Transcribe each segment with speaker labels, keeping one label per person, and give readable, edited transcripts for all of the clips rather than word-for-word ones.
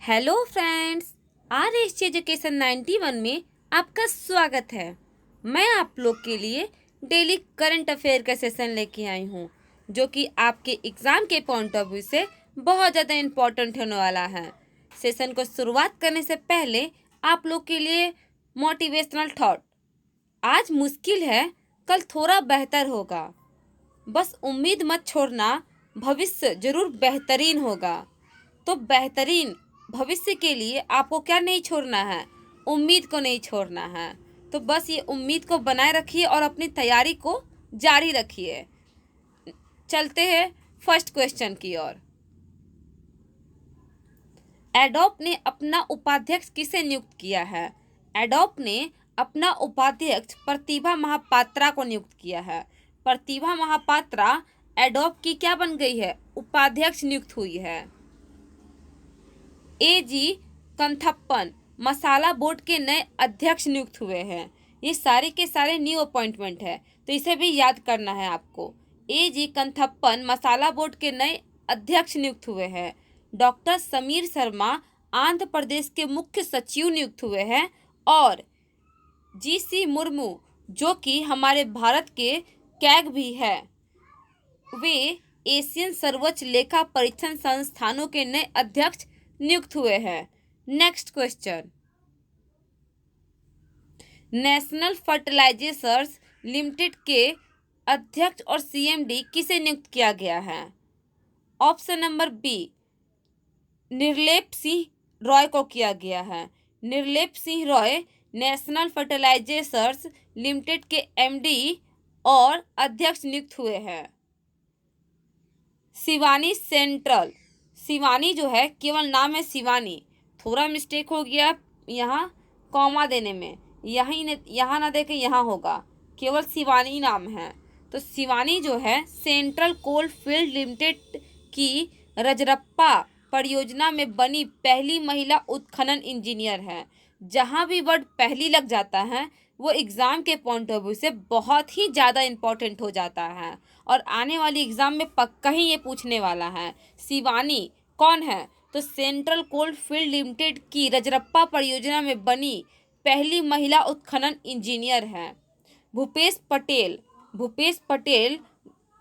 Speaker 1: Hello friends, R S education 91 में आपका स्वागत है। मैं आप लोग के लिए डेली करंट अफेयर का सेशन लेके आई हूँ, जो कि आपके एग्ज़ाम के पॉइंट ऑफ व्यू से बहुत ज़्यादा इम्पोर्टेंट होने वाला है। सेशन को शुरुआत करने से पहले आप लोग के लिए मोटिवेशनल थॉट। आज मुश्किल है, कल थोड़ा बेहतर होगा। बस उम्मीद मत छोड़ना, भविष्य ज़रूर बेहतरीन होगा। तो बेहतरीन भविष्य के लिए आपको क्या नहीं छोड़ना है? उम्मीद को नहीं छोड़ना है। तो बस ये उम्मीद को बनाए रखिए और अपनी तैयारी को जारी रखिए। चलते हैं फर्स्ट क्वेश्चन की ओर। एडोप ने अपना उपाध्यक्ष किसे नियुक्त किया है? एडोप ने अपना उपाध्यक्ष प्रतिभा महापात्रा को नियुक्त किया है। प्रतिभा महापात्रा एडोप की क्या बन गई है? उपाध्यक्ष नियुक्त हुई है। एजी कंथप्पन मसाला बोर्ड के नए अध्यक्ष नियुक्त हुए हैं। ये सारे के सारे न्यू अपॉइंटमेंट है, तो इसे भी याद करना है आपको। एजी कंथप्पन मसाला बोर्ड के नए अध्यक्ष नियुक्त हुए हैं। डॉक्टर समीर शर्मा आंध्र प्रदेश के मुख्य सचिव नियुक्त हुए हैं। और जीसी मुर्मू, जो कि हमारे भारत के कैग भी है, वे एशियन सर्वोच्च लेखा परीक्षण संस्थानों के नए अध्यक्ष नियुक्त हुए हैं। Next question. National Fertilizers Limited के अध्यक्ष और सीएमडी किसे नियुक्त किया गया है? Option number B, Nirlep Singh Rai को किया गया है। Nirlep Singh Rai National Fertilizers Limited के एमडी और अध्यक्ष नियुक्त हुए हैं। शिवानी सेंट्रल, शिवानी जो है केवल नाम है शिवानी, थोड़ा मिस्टेक हो गया यहाँ कॉमा देने में, यहाँ ना देके यहाँ होगा, केवल शिवानी नाम है। तो शिवानी जो है सेंट्रल कोल फील्ड लिमिटेड की रजरप्पा परियोजना में बनी पहली महिला उत्खनन इंजीनियर है। जहाँ भी वर्ड पहली लग जाता है वो एग्ज़ाम के पॉइंट ऑफ व्यू से बहुत ही ज़्यादा इम्पोर्टेंट हो जाता है और आने वाली एग्ज़ाम में पक्का ही ये पूछने वाला है। शिवानी कौन है? तो सेंट्रल कोल फील्ड लिमिटेड की रजरप्पा परियोजना में बनी पहली महिला उत्खनन इंजीनियर है। भूपेश पटेल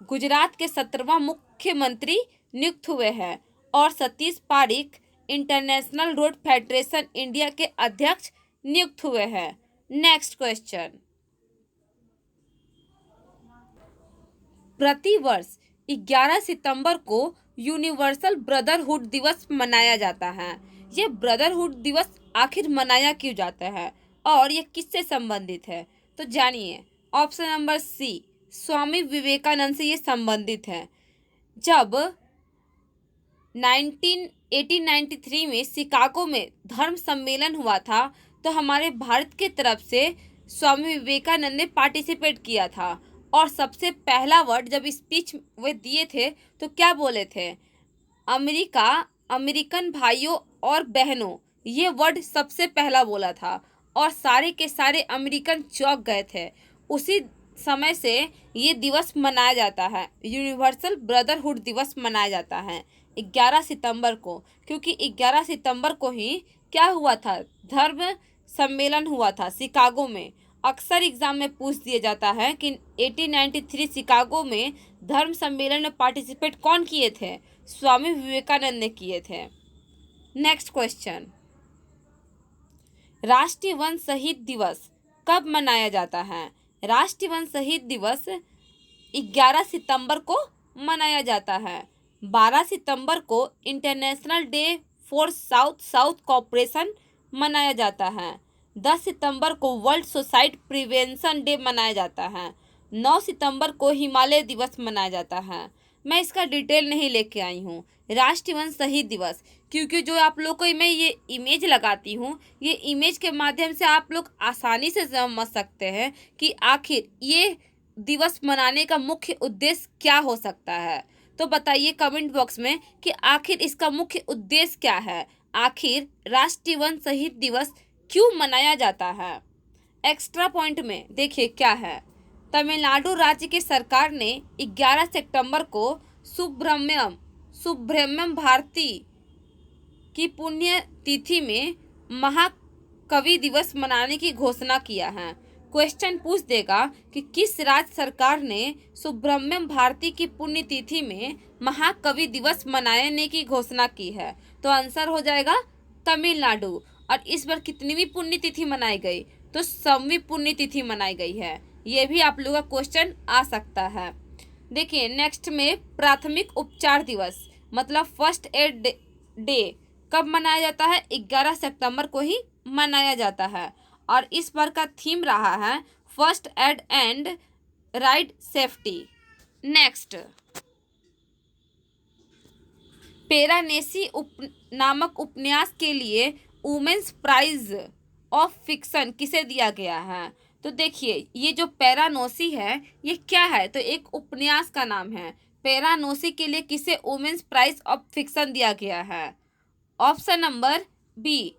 Speaker 1: गुजरात के 17वां मुख्यमंत्री नियुक्त हुए हैं। और Satish Pareek international road federation India के अध्यक्ष नियुक्त हुए हैं। Next question. प्रतिवर्ष 11 सितंबर को यूनिवर्सल ब्रदरहुड दिवस मनाया जाता है। ये ब्रदरहुड दिवस आखिर मनाया क्यों जाता है और ये किससे संबंधित है? तो जानिए। Option number C, Swami Vivekananda से ये संबंधित है। जब 1893 में शिकागो में धर्म सम्मेलन हुआ था तो हमारे भारत की तरफ से स्वामी विवेकानंद ने पार्टिसिपेट किया था और सबसे पहला वर्ड जब स्पीच वे दिए थे तो क्या बोले थे? अमेरिकन भाइयों और बहनों, ये वर्ड सबसे पहला बोला था और सारे के सारे अमेरिकन चौंक गए थे। उसी समय से ये दिवस मनाया जाता है, यूनिवर्सल ब्रदरहुड दिवस मनाया जाता है 11 सितंबर को, क्योंकि 11 सितंबर को ही क्या हुआ था? धर्म सम्मेलन हुआ था शिकागो में। अक्सर एग्जाम में पूछ दिया जाता है कि 1893 शिकागो में धर्म सम्मेलन में पार्टिसिपेट कौन किए थे? स्वामी विवेकानंद ने किए थे। Next question. राष्ट्रीय वन शहीद दिवस कब मनाया जाता है? राष्ट्रीय वन शहीद दिवस 11 सितंबर को मनाया जाता है। 12 सितंबर को international day for south south cooperation मनाया जाता है। 10 सितंबर को वर्ल्ड सुसाइड प्रिवेंशन डे मनाया जाता है। 9 सितंबर को हिमालय दिवस मनाया जाता है। मैं इसका डिटेल नहीं लेके आई हूँ, राष्ट्रीय वन शहीद दिवस, क्योंकि जो आप लोग को मैं ये इमेज लगाती हूँ, ये इमेज के माध्यम से आप लोग आसानी से समझ सकते हैं कि आखिर ये दिवस मनाने का मुख्य उद्देश्य क्या हो सकता है। तो बताइए कमेंट बॉक्स में कि आखिर इसका मुख्य उद्देश्य क्या है, आखिर राष्ट्रीय वन शहीद दिवस क्यों मनाया जाता है। एक्स्ट्रा पॉइंट में देखिए क्या है। तमिलनाडु राज्य की सरकार ने 11 सितंबर को सुब्रह्मण्यम भारती की पुण्य तिथि में महाकवि दिवस मनाने की घोषणा किया है? क्वेश्चन पूछ देगा कि किस राज्य सरकार ने सुब्रह्मण्यम भारती की पुण्यतिथि में महाकवि दिवस मनाने की घोषणा की है? तो आंसर हो जाएगा तमिलनाडु। और इस बार कितनीवीं पुण्यतिथि मनाई गई? तो 100वीं पुण्यतिथि मनाई गई है। ये भी आप लोगों का क्वेश्चन आ सकता है। देखिए नेक्स्ट में प्राथमिक उपचार दिवस मतलब फर्स्ट एड डे कब मनाया जाता है? 11 सितंबर को ही मनाया जाता है। और इस बार का थीम रहा है first aid and ride safety. Next, Piranesi नामक उपन्यास के लिए वुमेन्स प्राइज ऑफ फिक्शन किसे दिया गया है? तो देखिए ये जो पैरानोसी है ये क्या है? तो एक उपन्यास का नाम है। पैरानोसी के लिए किसे वुमेन्स प्राइज ऑफ फिक्शन दिया गया है? Option number B,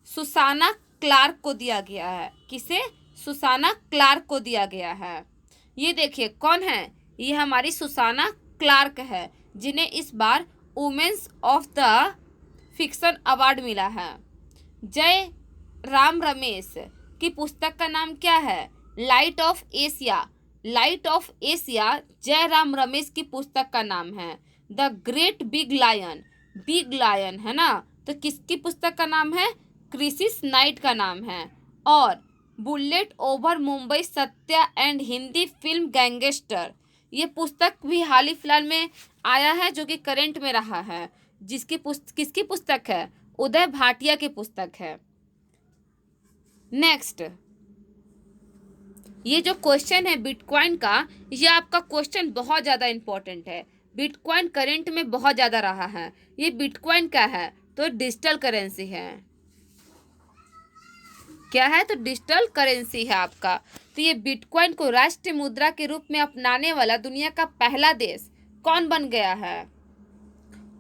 Speaker 1: Susana Clark को दिया गया है। किसे? सुसाना क्लार्क को दिया गया है। ये देखिए कौन है? ये हमारी सुसाना क्लार्क है जिन्हें इस बार women's of the fiction award मिला है। जय राम रमेश की पुस्तक का नाम क्या है? Light of Asia. Light of Asia Jairam Ramesh की पुस्तक का नाम है। The great big lion, big lion है ना, तो किसकी पुस्तक का नाम है? क्रिसिस नाइट का नाम है। और bullet over Mumbai Satya and Hindi film gangster, ये पुस्तक भी हाल ही फिलहाल में आया है जो कि करंट में रहा है। किसकी पुस्तक है? उदय भाटिया की पुस्तक है। नेक्स्ट, ये जो क्वेश्चन है बिटकॉइन का, ये आपका क्वेश्चन बहुत ज़्यादा इंपॉर्टेंट है। बिटकॉइन करंट में बहुत ज़्यादा रहा है। ये बिटकॉइन क्या है? तो डिजिटल करेंसी है। क्या है? तो डिजिटल करेंसी है आपका। तो ये बिटकॉइन को राष्ट्रीय मुद्रा के रूप में अपनाने वाला दुनिया का पहला देश कौन बन गया है?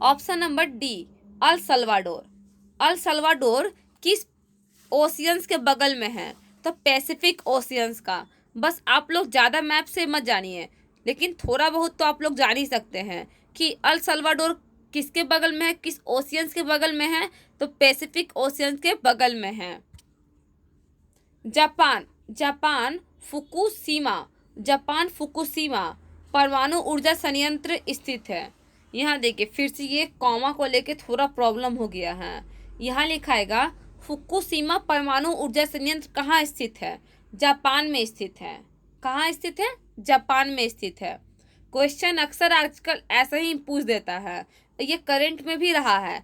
Speaker 1: Option number D, El Salvador. El Salvador किस ओशियंस के बगल में है? तो पैसिफिक ओशियंस का। बस आप लोग ज़्यादा मैप से मत जानिए, लेकिन थोड़ा बहुत तो आप लोग जान ही सकते हैं कि अल सल्वाडोर किसके बगल में है, किस ओशियंस के बगल में है? तो पैसिफिक ओशियंस के बगल में है। जापान, जापान फुकुशिमा परमाणु ऊर्जा संयंत्र स्थित है। यहाँ देखिए फिर से ये कॉमा को लेके थोड़ा प्रॉब्लम हो गया है। यहाँ लिखाएगा फुकुशिमा परमाणु ऊर्जा संयंत्र कहाँ स्थित है? जापान में स्थित है। कहाँ स्थित है? जापान में स्थित है। क्वेश्चन अक्सर आजकल ऐसा ही पूछ देता है, ये करंट में भी रहा है,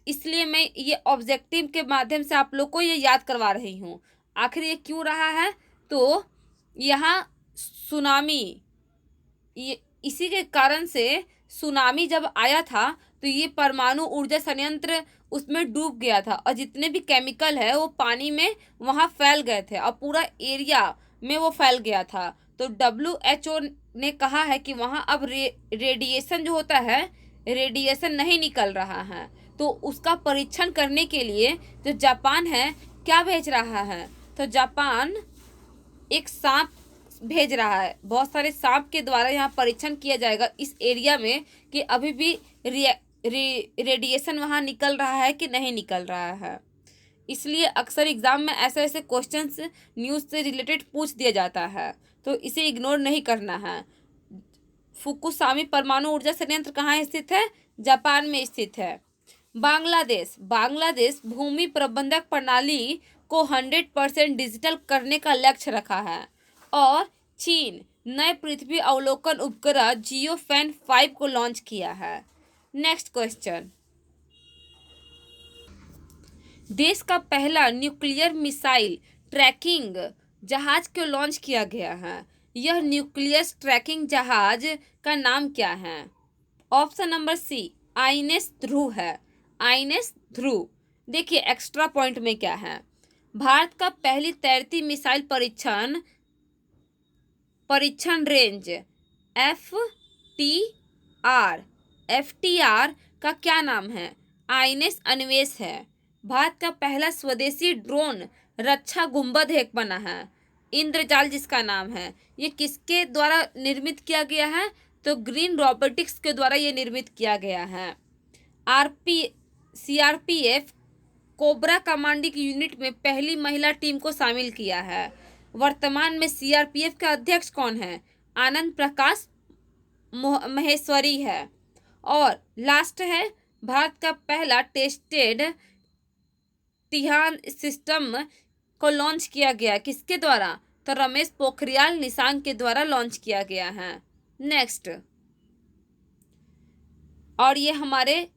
Speaker 1: इसलिए मैं ये ऑब्जेक्टिव के माध्यम से आप लोग को ये याद करवा रही हूँ। आखिर ये क्यों रहा है? तो यहाँ सुनामी, ये इसी के कारण से सुनामी जब आया था तो ये परमाणु ऊर्जा संयंत्र उसमें डूब गया था और जितने भी केमिकल है वो पानी में वहाँ फैल गए थे और पूरा एरिया में वो फैल गया था। तो WHO ने कहा है कि वहाँ अब रेडिएशन जो होता है, रेडिएशन नहीं निकल रहा है। तो उसका परीक्षण करने के लिए जो जापान है क्या भेज रहा है? तो जापान एक सांप भेज रहा है। बहुत सारे सांप के द्वारा यहाँ परीक्षण किया जाएगा इस एरिया में कि अभी भी रेडिएशन वहाँ निकल रहा है कि नहीं निकल रहा है। इसलिए अक्सर एग्जाम में ऐसे ऐसे क्वेश्चंस न्यूज़ से रिलेटेड पूछ दिया जाता है, तो इसे इग्नोर नहीं करना है। फुकुशिमा परमाणु ऊर्जा संयंत्र कहाँ स्थित है? जापान में स्थित है। बांग्लादेश, बांग्लादेश भूमि प्रबंधक प्रणाली को 100% डिजिटल करने का लक्ष्य रखा है। और चीन नए पृथ्वी अवलोकन उपग्रह जियोफैन 5 को लॉन्च किया है। नेक्स्ट क्वेश्चन, देश का पहला न्यूक्लियर मिसाइल ट्रैकिंग जहाज को लॉन्च किया गया है। यह न्यूक्लियर ट्रैकिंग जहाज का नाम क्या है? ऑप्शन नंबर सी, आईएनएस ध्रुव है। आईएनएस ध्रुव। देखिए एक्स्ट्रा पॉइंट में क्या है, भारत का पहली तैरती मिसाइल परीक्षण रेंज FTR का क्या नाम है? आईएनएस अन्वेष है। भारत का पहला स्वदेशी ड्रोन रक्षा गुंबद एक बना है, इंद्रजाल जिसका नाम है। ये किसके द्वारा निर्मित किया गया है? तो ग्रीन रोबोटिक्स के द्वारा ये निर्मित किया गया है। सीआरपीएफ कोबरा कमांडिंग यूनिट में पहली महिला टीम को शामिल किया है। वर्तमान में सीआरपीएफ के अध्यक्ष कौन है? आनंद प्रकाश महेश्वरी है। और लास्ट है, भारत का पहला टेस्टेड तिहान सिस्टम को लॉन्च किया गया किसके द्वारा? तो रमेश पोखरियाल निशंक के द्वारा लॉन्च किया गया है। नेक्स्ट, और ये हमारे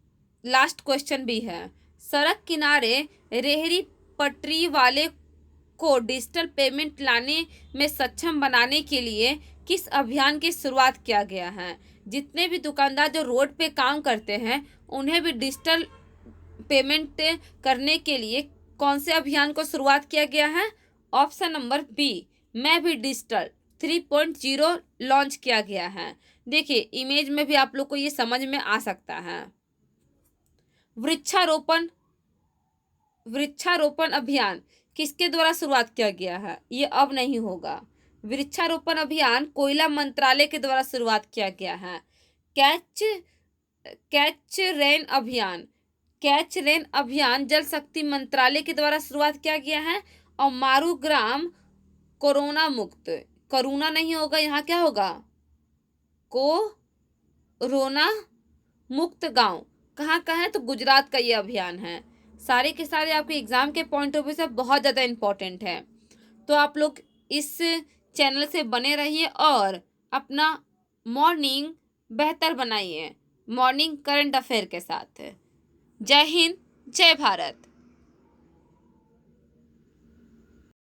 Speaker 1: लास्ट क्वेश्चन भी है। सड़क किनारे रेहड़ी पटरी वाले को डिजिटल पेमेंट लाने में सक्षम बनाने के लिए किस अभियान की शुरुआत किया गया है? जितने भी दुकानदार जो रोड पे काम करते हैं उन्हें भी डिजिटल पेमेंट करने के लिए कौन से अभियान को शुरुआत किया गया है? ऑप्शन नंबर बी, मैं भी डिजिटल 3.0 लॉन्च किया गया है। देखिए इमेज में भी आप लोग को ये समझ में आ सकता है। वृक्षारोपण अभियान किसके द्वारा शुरुआत किया गया है? ये अब नहीं होगा। वृक्षारोपण अभियान कोयला मंत्रालय के द्वारा शुरुआत किया गया है। कैच रेन अभियान जल शक्ति मंत्रालय के द्वारा शुरुआत किया गया है। और मारूग्राम कोरोना मुक्त, कोरोना नहीं होगा, यहाँ क्या होगा? कोरोना मुक्त गांव कहाँ का है? तो गुजरात का ये अभियान है। सारे के सारे आपके एग्जाम के पॉइंट ऑफ व्यू से बहुत ज़्यादा इम्पोर्टेंट है। तो आप लोग इस चैनल से बने रहिए और अपना मॉर्निंग बेहतर बनाइए, मॉर्निंग करंट अफेयर के साथ। जय हिंद, जय भारत।